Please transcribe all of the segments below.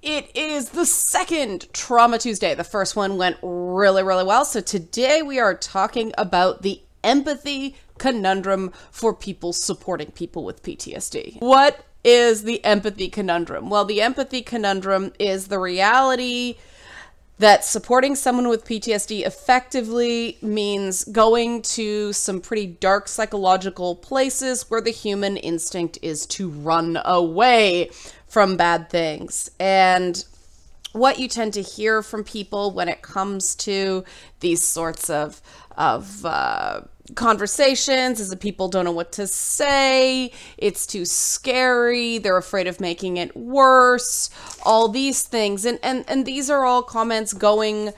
It is the second Trauma Tuesday. The first one went really, really well. So today we are talking about the empathy conundrum for people supporting people with PTSD. What is the empathy conundrum? Well, the empathy conundrum is the reality that supporting someone with PTSD effectively means going to some pretty dark psychological places where the human instinct is to run away from bad things. And what you tend to hear from people when it comes to these sorts of conversations is that people don't know what to say, it's too scary, they're afraid of making it worse, all these things. And these are all comments coming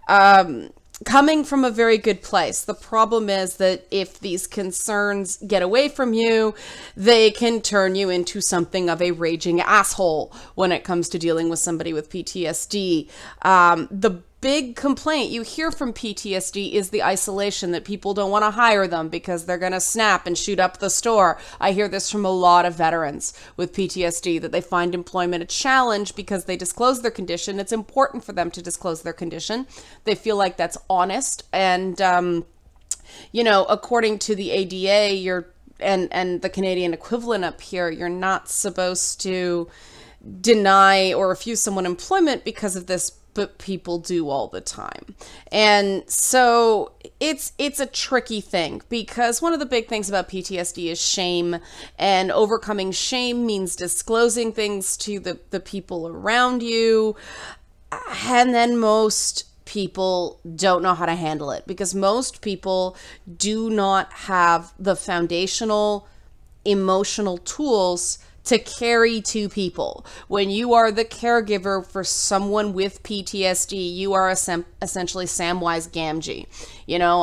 from a very good place. The problem is that if these concerns get away from you, they can turn you into something of a raging asshole when it comes to dealing with somebody with PTSD. The big complaint you hear from PTSD is the isolation, that people don't want to hire them because they're going to snap and shoot up the store. I hear this from a lot of veterans with PTSD, that they find employment a challenge because they disclose their condition. It's important for them to disclose their condition. They feel like that's honest. And, according to the ADA, and the Canadian equivalent up here, you're not supposed to deny or refuse someone employment because of this, but people do all the time. And so it's a tricky thing, because one of the big things about PTSD is shame, and overcoming shame means disclosing things to the people around you. And then most people don't know how to handle it, because most people do not have the foundational emotional tools to carry two people. When you are the caregiver for someone with PTSD, you are essentially Samwise Gamgee.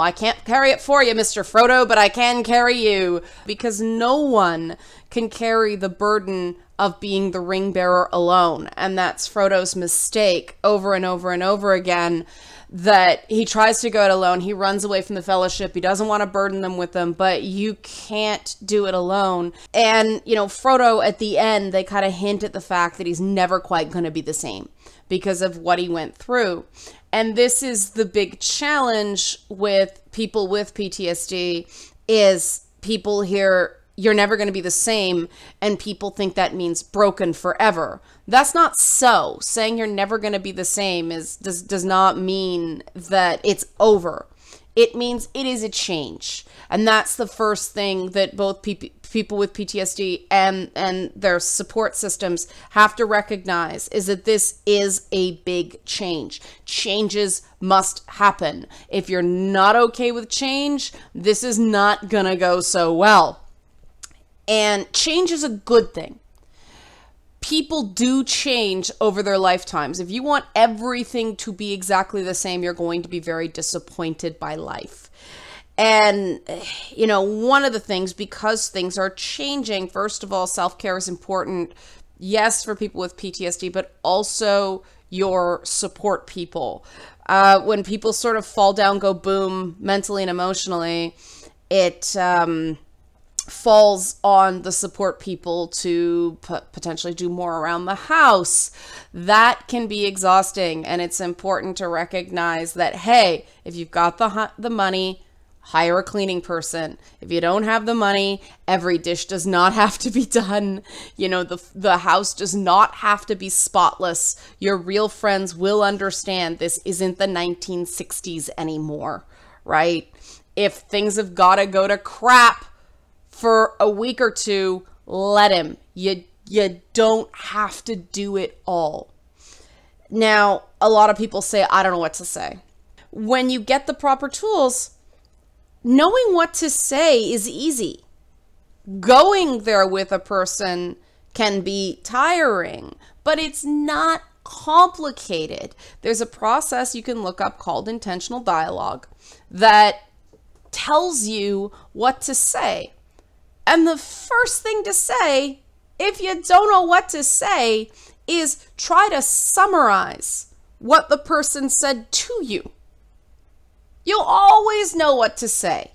I can't carry it for you, Mr. Frodo, but I can carry you, because no one can carry the burden of being the ring bearer alone. And that's Frodo's mistake over and over and over again, that he tries to go it alone. He runs away from the fellowship. He doesn't want to burden them with them, but you can't do it alone. And, Frodo at the end, they kind of hint at the fact that he's never quite going to be the same because of what he went through. And this is the big challenge with people with PTSD, is people hear, you're never going to be the same, and people think that means broken forever. That's not so. Saying you're never going to be the same does not mean that it's over. It means it is a change. And that's the first thing that both people with PTSD and their support systems have to recognize, is that this is a big change. Changes must happen. If you're not okay with change, this is not going to go so well. And change is a good thing. People do change over their lifetimes. If you want everything to be exactly the same, you're going to be very disappointed by life. And, one of the things, because things are changing, first of all, self-care is important. Yes, for people with PTSD, but also your support people. When people sort of fall down, go boom, mentally and emotionally, it falls on the support people to potentially do more around the house. That can be exhausting, and it's important to recognize that, hey, if you've got the money, hire a cleaning person. If you don't have the money, every dish does not have to be done. The house does not have to be spotless. Your real friends will understand this isn't the 1960s anymore, right? If things have got to go to crap for a week or two, let him. You don't have to do it all. Now, a lot of people say, I don't know what to say. When you get the proper tools, knowing what to say is easy. Going there with a person can be tiring, but it's not complicated. There's a process you can look up called intentional dialogue that tells you what to say. And the first thing to say, if you don't know what to say, is try to summarize what the person said to you. You'll always know what to say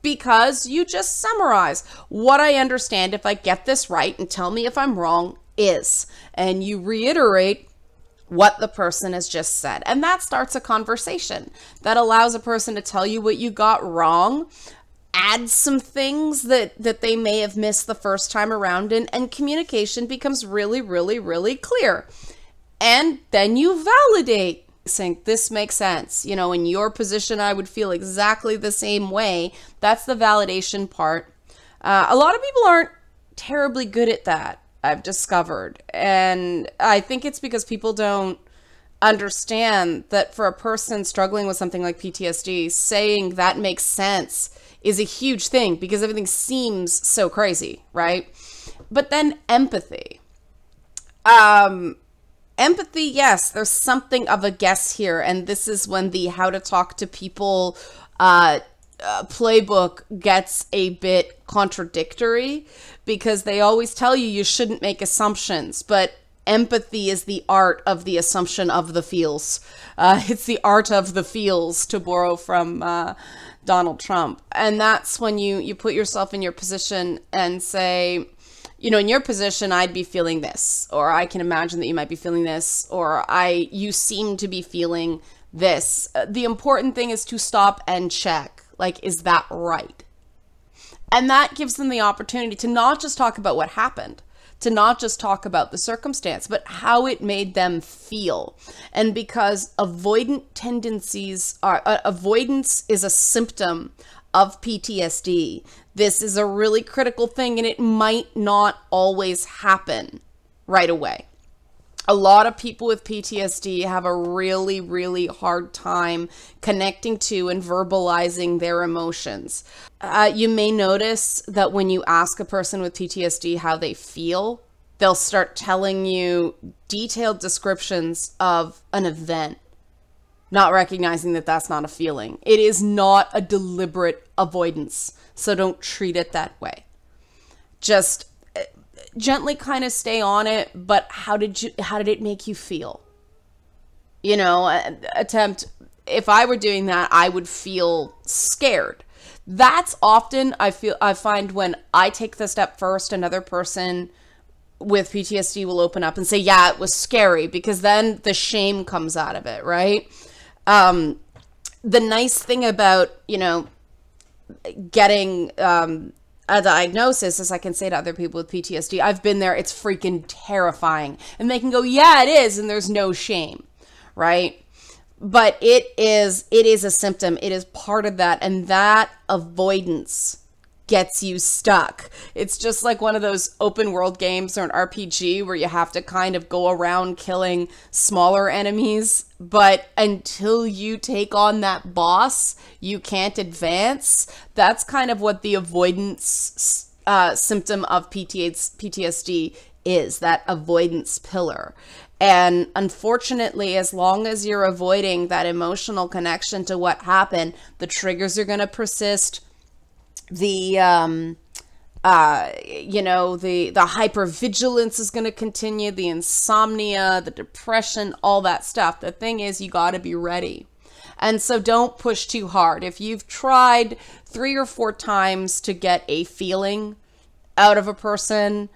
because you just summarize. What I understand, if I get this right, and tell me if I'm wrong, is. And you reiterate what the person has just said. And that starts a conversation that allows a person to tell you what you got wrong, add some things that they may have missed the first time around, and communication becomes really, really, really clear. And then you validate, saying, this makes sense. You know, in your position, I would feel exactly the same way. That's the validation part. A lot of people aren't terribly good at that, I've discovered. And I think it's because people don't understand that for a person struggling with something like PTSD, saying that makes sense is a huge thing because everything seems so crazy, right? But then empathy. Empathy, yes, there's something of a guess here. And this is when the how to talk to people playbook gets a bit contradictory, because they always tell you you shouldn't make assumptions, but empathy is the art of the assumption of the feels. It's the art of the feels, to borrow from Donald Trump. And that's when you put yourself in your position and say, you know, in your position, I'd be feeling this, or I can imagine that you might be feeling this, or you seem to be feeling this. The important thing is to stop and check, like, is that right? And that gives them the opportunity to not just talk about what happened, to not just talk about the circumstance, but how it made them feel. And because avoidance is a symptom of PTSD, this is a really critical thing, and it might not always happen right away. A lot of people with PTSD have a really, really hard time connecting to and verbalizing their emotions. You may notice that when you ask a person with PTSD how they feel, they'll start telling you detailed descriptions of an event, not recognizing that that's not a feeling. It is not a deliberate avoidance, so don't treat it that way. Just gently kind of stay on it, but how did it make you feel? You know, if I were doing that, I would feel scared. That's often, I find when I take the step first, another person with PTSD will open up and say, yeah, it was scary, because then the shame comes out of it, right? The nice thing about, you know, getting a diagnosis is I can say to other people with PTSD, I've been there, it's freaking terrifying. And they can go, yeah, it is, and there's no shame, right? But it is a symptom. It is part of that, and that avoidance gets you stuck. It's just like one of those open world games or an RPG where you have to kind of go around killing smaller enemies, but until you take on that boss, you can't advance. That's kind of what the avoidance symptom of PTSD is, that avoidance pillar. And unfortunately, as long as you're avoiding that emotional connection to what happened, the triggers are going to persist. The hypervigilance is going to continue, the insomnia, the depression, all that stuff. The thing is, you got to be ready. And so don't push too hard. If you've tried 3 or 4 times to get a feeling out of a person,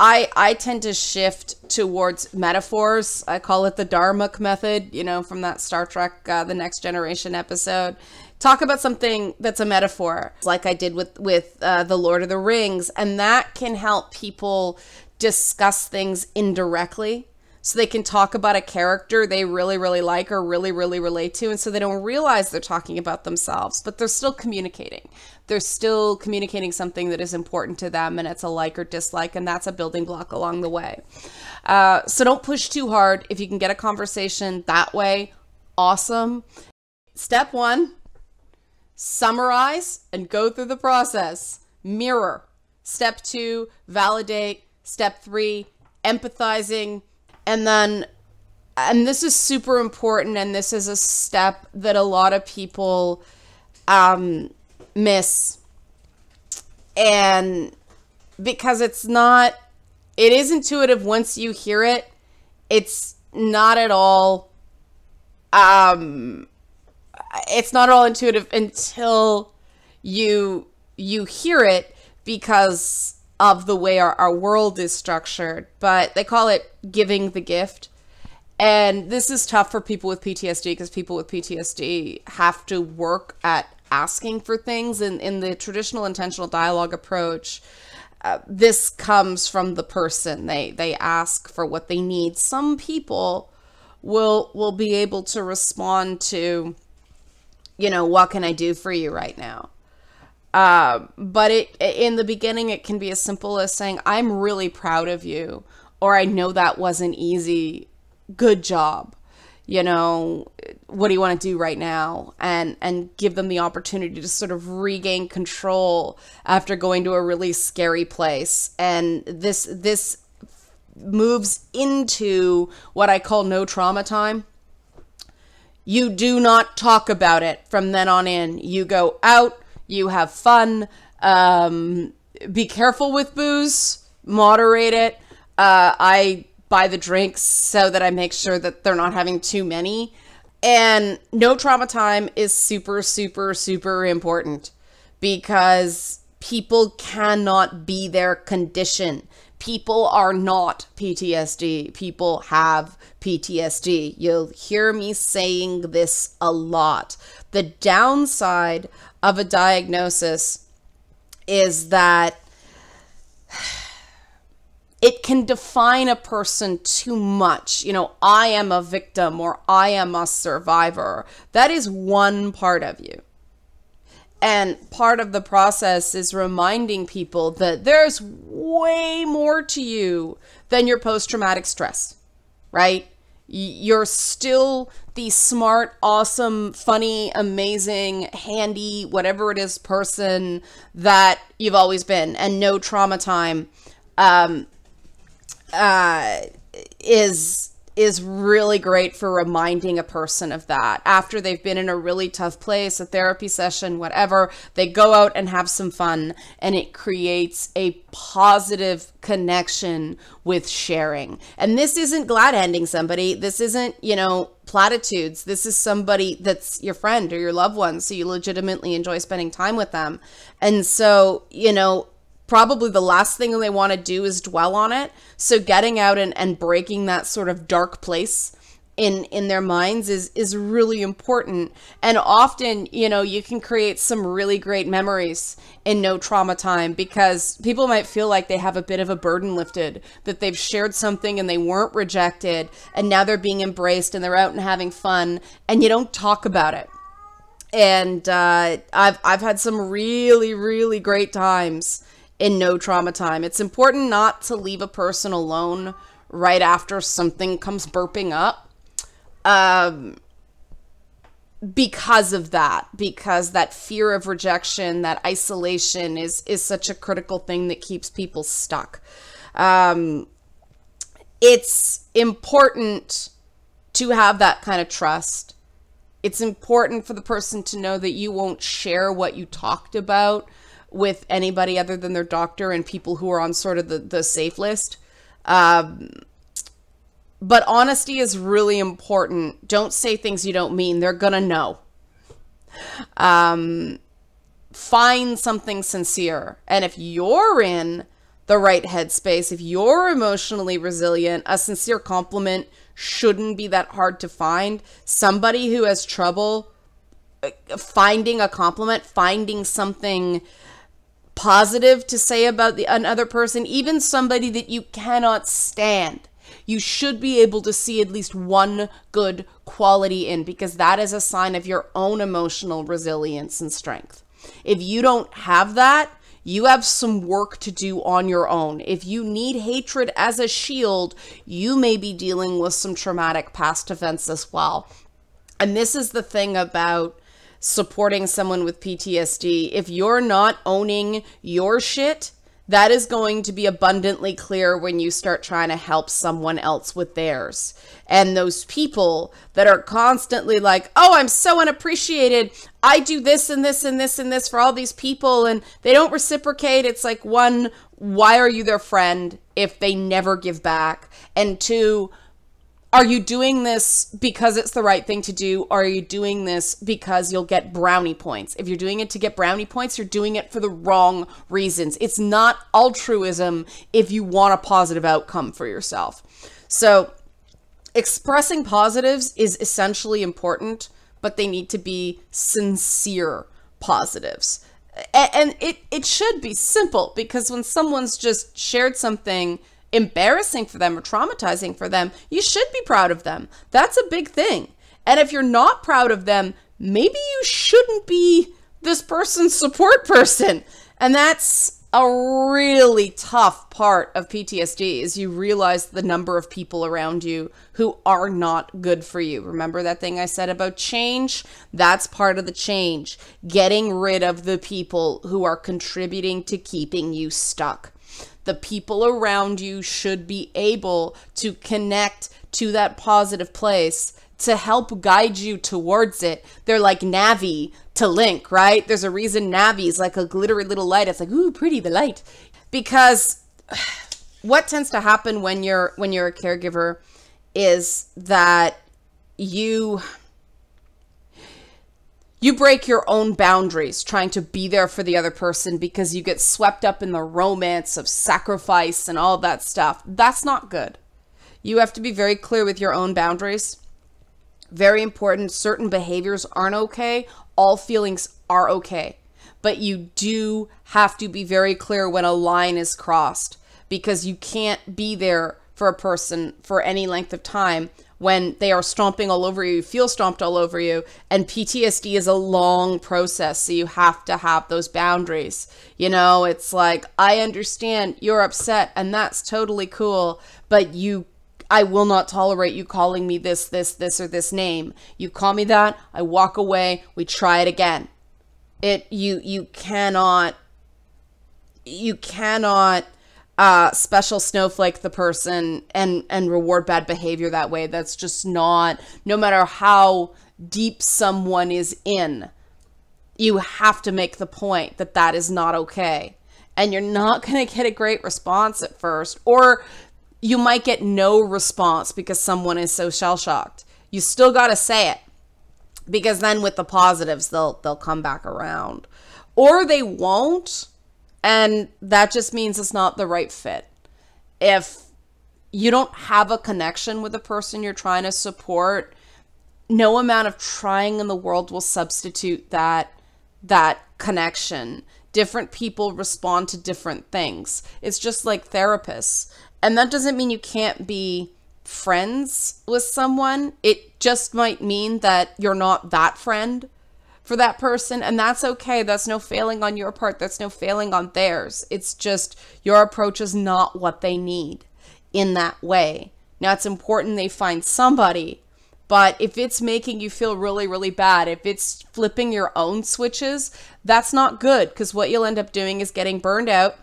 I tend to shift towards metaphors. I call it the Darmok method, you know, from that Star Trek, The Next Generation episode. Talk about something that's a metaphor, like I did with The Lord of the Rings, and that can help people discuss things indirectly. So they can talk about a character they really, really like or really, really relate to, and so they don't realize they're talking about themselves, but they're still communicating. They're still communicating something that is important to them, and it's a like or dislike, and that's a building block along the way. So don't push too hard. If you can get a conversation that way, awesome. Step 1. Summarize and go through the process. Mirror. Step 2, validate. Step 3, empathizing. And this is super important, and this is a step that a lot of people miss. And because it is intuitive once you hear it, it's not at all intuitive until you hear it, because of the way our world is structured. But they call it giving the gift. And this is tough for people with PTSD because people with PTSD have to work at asking for things. And in the traditional intentional dialogue approach, this comes from the person. They ask for what they need. Some people will be able to respond to, what can I do for you right now? But in the beginning, it can be as simple as saying, I'm really proud of you, or I know that wasn't easy. Good job. What do you want to do right now? And give them the opportunity to sort of regain control after going to a really scary place. And this moves into what I call no trauma time. You do not talk about it from then on in. You go out, you have fun, be careful with booze, moderate it. I buy the drinks so that I make sure that they're not having too many. And no trauma time is super, super, super important because people cannot be their condition. People are not PTSD. People have PTSD. You'll hear me saying this a lot. The downside of a diagnosis is that it can define a person too much. I am a victim or I am a survivor. That is one part of you. And part of the process is reminding people that there's way more to you than your post-traumatic stress, right? You're still the smart, awesome, funny, amazing, handy, whatever it is person that you've always been. And no trauma time is really great for reminding a person of that. After they've been in a really tough place, a therapy session, whatever, they go out and have some fun, and it creates a positive connection with sharing. And this isn't glad handing somebody. This isn't, platitudes. This is somebody that's your friend or your loved one, so you legitimately enjoy spending time with them. And so, probably the last thing they want to do is dwell on it. So getting out and breaking that sort of dark place in their minds is really important. And often, you can create some really great memories in no trauma time because people might feel like they have a bit of a burden lifted, that they've shared something and they weren't rejected, and now they're being embraced and they're out and having fun, and you don't talk about it. And I've had some really, really great times in no trauma time. It's important not to leave a person alone right after something comes burping up because of that, because that fear of rejection, that isolation is such a critical thing that keeps people stuck. It's important to have that kind of trust. It's important for the person to know that you won't share what you talked about with anybody other than their doctor and people who are on sort of the safe list. But honesty is really important. Don't say things you don't mean. They're gonna know. Find something sincere. And if you're in the right headspace, if you're emotionally resilient, a sincere compliment shouldn't be that hard to find. Somebody who has trouble finding a compliment, finding something positive to say about another person, even somebody that you cannot stand, you should be able to see at least one good quality in, because that is a sign of your own emotional resilience and strength. If you don't have that, you have some work to do on your own. If you need hatred as a shield, you may be dealing with some traumatic past events as well. And this is the thing about supporting someone with PTSD. If you're not owning your shit, that is going to be abundantly clear when you start trying to help someone else with theirs. And those people that are constantly like, oh, I'm so unappreciated. I do this and this and this and this for all these people, and they don't reciprocate. It's like, one, why are you their friend if they never give back? And two, are you doing this because it's the right thing to do? Or are you doing this because you'll get brownie points? If you're doing it to get brownie points, you're doing it for the wrong reasons. It's not altruism if you want a positive outcome for yourself. So expressing positives is essentially important, but they need to be sincere positives. And it should be simple, because when someone's just shared something embarrassing for them or traumatizing for them, you should be proud of them. That's a big thing. And if you're not proud of them, maybe you shouldn't be this person's support person. And that's a really tough part of PTSD, is you realize the number of people around you who are not good for you. Remember that thing I said about change? That's part of the change. Getting rid of the people who are contributing to keeping you stuck. The people around you should be able to connect to that positive place to help guide you towards it. They're like Navi to Link, right? There's a reason Navi is like a glittery little light. It's like, ooh, pretty, the light. Because what tends to happen when you're a caregiver is that you break your own boundaries trying to be there for the other person, because you get swept up in the romance of sacrifice and all that stuff. That's not good. You have to be very clear with your own boundaries. Very important. Certain behaviors aren't okay. All feelings are okay. But you do have to be very clear when a line is crossed, because you can't be there for a person for any length of time when they are stomping all over you, feel stomped all over you. And PTSD is a long process, so you have to have those boundaries. You know, it's like, I understand you're upset, and that's totally cool, but I will not tolerate you calling me this, or this name. You call me that, I walk away, we try it again. You cannot special snowflake the person and reward bad behavior that way. That's just not, no matter how deep someone is in, you have to make the point that that is not okay. And you're not going to get a great response at first, or you might get no response because someone is so shell-shocked. You still got to say it, because then with the positives, they'll come back around. Or they won't, and that just means it's not the right fit. If you don't have a connection with the person you're trying to support, no amount of trying in the world will substitute that connection. Different people respond to different things. It's just like therapists. And that doesn't mean you can't be friends with someone. It just might mean that you're not that friend for that person. And that's okay. That's no failing on your part. That's no failing on theirs. It's just your approach is not what they need in that way. Now, it's important they find somebody, but if it's making you feel really, really bad, if it's flipping your own switches, that's not good, because what you'll end up doing is getting burned out,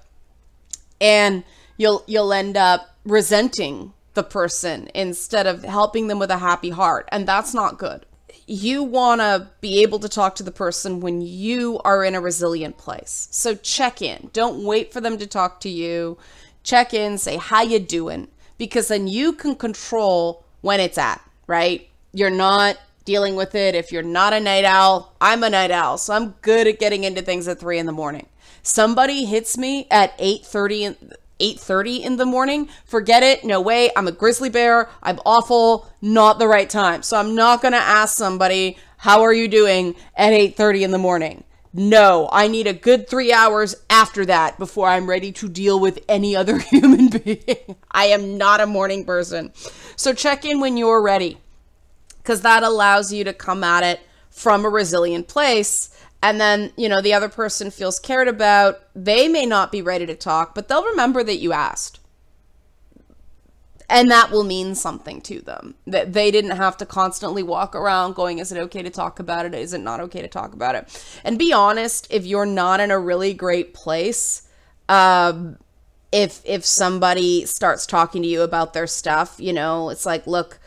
and you'll end up resenting the person instead of helping them with a happy heart. And that's not good. You want to be able to talk to the person when you are in a resilient place. So check in. Don't wait for them to talk to you. Check in, say, how you doing? Because then you can control when it's at, right? You're not dealing with it. If you're not a night owl, I'm a night owl. So I'm good at getting into things at 3 a.m. Somebody hits me at 8:30 in the morning, forget it. No way. I'm a grizzly bear. I'm awful. Not the right time. So I'm not going to ask somebody, how are you doing at 8:30 in the morning? No, I need a good 3 hours after that before I'm ready to deal with any other human being. I am not a morning person. So check in when you're ready, because that allows you to come at it from a resilient place. And then, the other person feels cared about. They may not be ready to talk, but they'll remember that you asked. And that will mean something to them. That they didn't have to constantly walk around going, is it okay to talk about it? Is it not okay to talk about it? And be honest, if you're not in a really great place, if somebody starts talking to you about their stuff, it's like, look,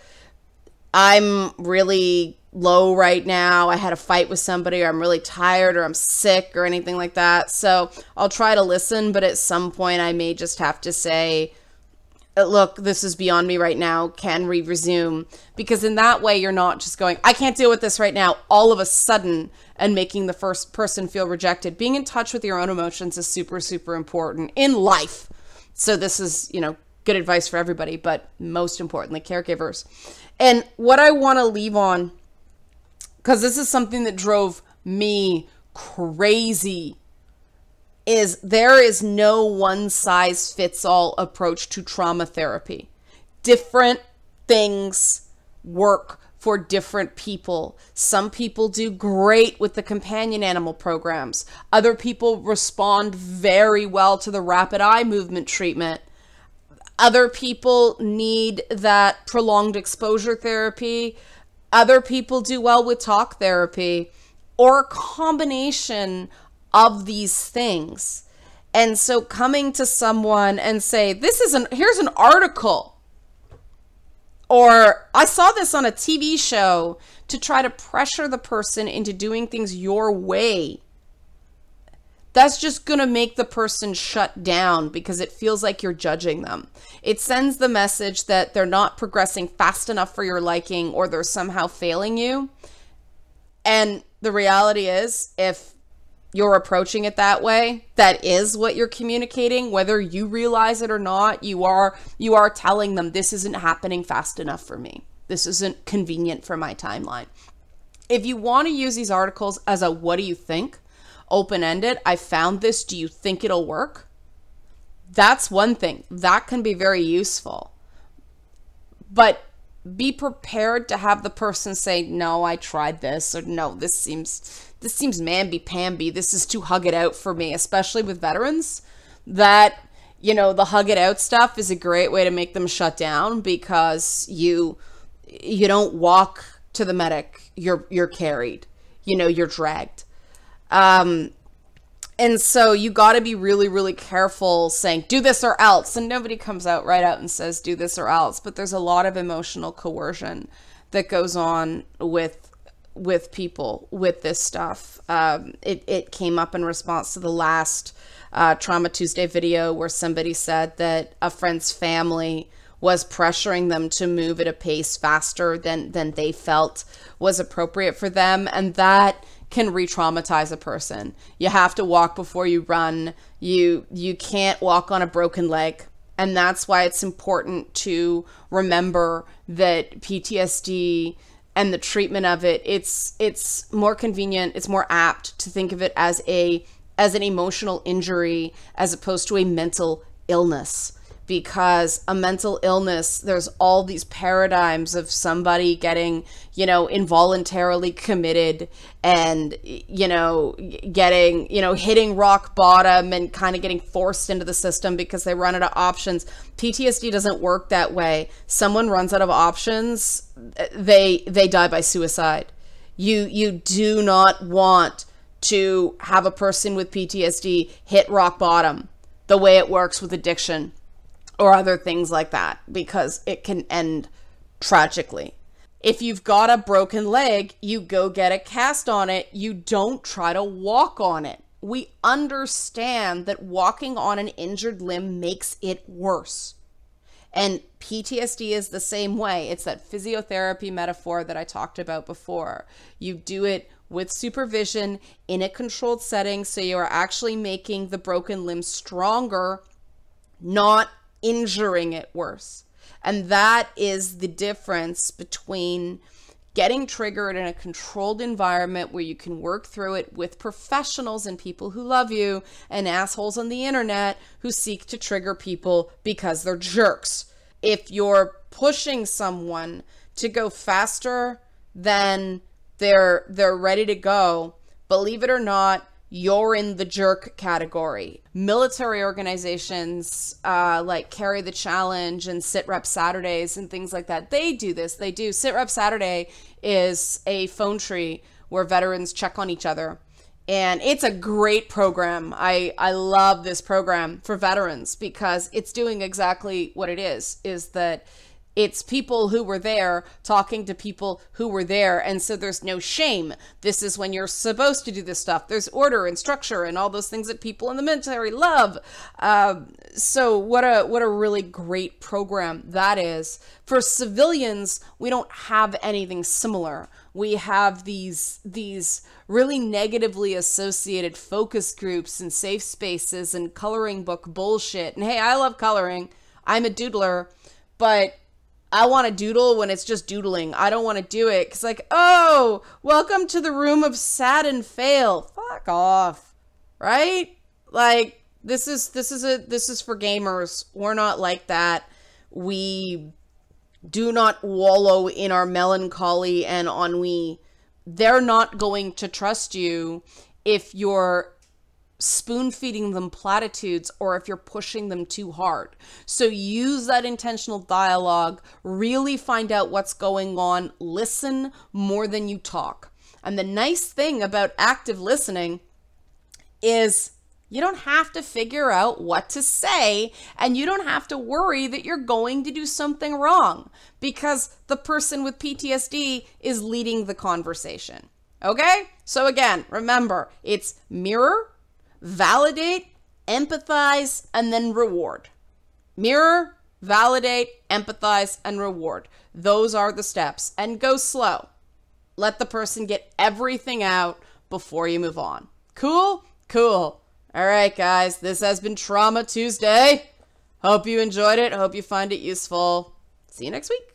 I'm really low right now. I had a fight with somebody, or I'm really tired, or I'm sick, or anything like that. So I'll try to listen, but at some point I may just have to say, look, this is beyond me right now. Can we resume? Because in that way, you're not just going, I can't deal with this right now, all of a sudden, and making the first person feel rejected. Being in touch with your own emotions is super, super important in life. So this is, good advice for everybody, but most importantly, caregivers. And what I want to leave on, because this is something that drove me crazy, is there is no one size fits all approach to trauma therapy. Different things work for different people. Some people do great with the companion animal programs. Other people respond very well to the rapid eye movement treatment. Other people need that prolonged exposure therapy. Other people do well with talk therapy, or a combination of these things. And so coming to someone and say, here's an article, or I saw this on a TV show, to try to pressure the person into doing things your way, that's just going to make the person shut down because it feels like you're judging them. It sends the message that they're not progressing fast enough for your liking, or they're somehow failing you. And the reality is, if you're approaching it that way, that is what you're communicating, whether you realize it or not. You are telling them, this isn't happening fast enough for me. This isn't convenient for my timeline. If you want to use these articles as a what do you think, open-ended, I found this, do you think it'll work? That's one thing. That can be very useful. But be prepared to have the person say, no, I tried this, or no, this seems mamby-pamby. This is too hug it out for me, especially with veterans. That, the hug it out stuff is a great way to make them shut down, because you don't walk to the medic, you're carried, you're dragged. And so you got to be really, really careful saying, do this or else. And nobody comes right out and says, do this or else. But there's a lot of emotional coercion that goes on with people with this stuff. It came up in response to the last Trauma Tuesday video, where somebody said that a friend's family was pressuring them to move at a pace faster than they felt was appropriate for them. And that can re-traumatize a person. You have to walk before you run. You can't walk on a broken leg. And that's why it's important to remember that PTSD and the treatment of it, it's more convenient, it's more apt to think of it as an emotional injury as opposed to a mental illness. Because a mental illness, there's all these paradigms of somebody getting, involuntarily committed and, getting, hitting rock bottom and kind of getting forced into the system because they run out of options. PTSD doesn't work that way. Someone runs out of options, they die by suicide. You do not want to have a person with PTSD hit rock bottom the way it works with addiction or other things like that, because it can end tragically. If you've got a broken leg, you go get a cast on it. You don't try to walk on it. We understand that walking on an injured limb makes it worse. And PTSD is the same way. It's that physiotherapy metaphor that I talked about before. You do it with supervision in a controlled setting, so you are actually making the broken limb stronger, not injuring it worse. And that is the difference between getting triggered in a controlled environment where you can work through it with professionals and people who love you, and assholes on the internet who seek to trigger people because they're jerks. If you're pushing someone to go faster than they're ready to go, believe it or not, you're in the jerk category. Military organizations like Carry the Challenge and Sit Rep Saturdays and things like that, they do this. They do. Sit Rep Saturday is a phone tree where veterans check on each other. And it's a great program. I love this program for veterans because it's doing exactly what it is that it's people who were there talking to people who were there. And so there's no shame. This is when you're supposed to do this stuff. There's order and structure and all those things that people in the military love. So what a really great program that is. For civilians, we don't have anything similar. We have these really negatively associated focus groups and safe spaces and coloring book bullshit. And hey, I love coloring. I'm a doodler, but I want to doodle when it's just doodling. I don't want to do it because, like, oh, welcome to the room of sad and fail. Fuck off, right? Like, this is for gamers. We're not like that. We do not wallow in our melancholy and ennui. They're not going to trust you if you're spoon feeding them platitudes or if you're pushing them too hard. So use that intentional dialogue, really find out what's going on, listen more than you talk. And the nice thing about active listening is you don't have to figure out what to say, and you don't have to worry that you're going to do something wrong because the person with PTSD is leading the conversation. Okay? So again, remember, it's mirror, validate, empathize, and then reward. Mirror, validate, empathize, and reward. Those are the steps. And go slow. Let the person get everything out before you move on. Cool? Cool. All right, guys. This has been Trauma Tuesday. Hope you enjoyed it. Hope you find it useful. See you next week.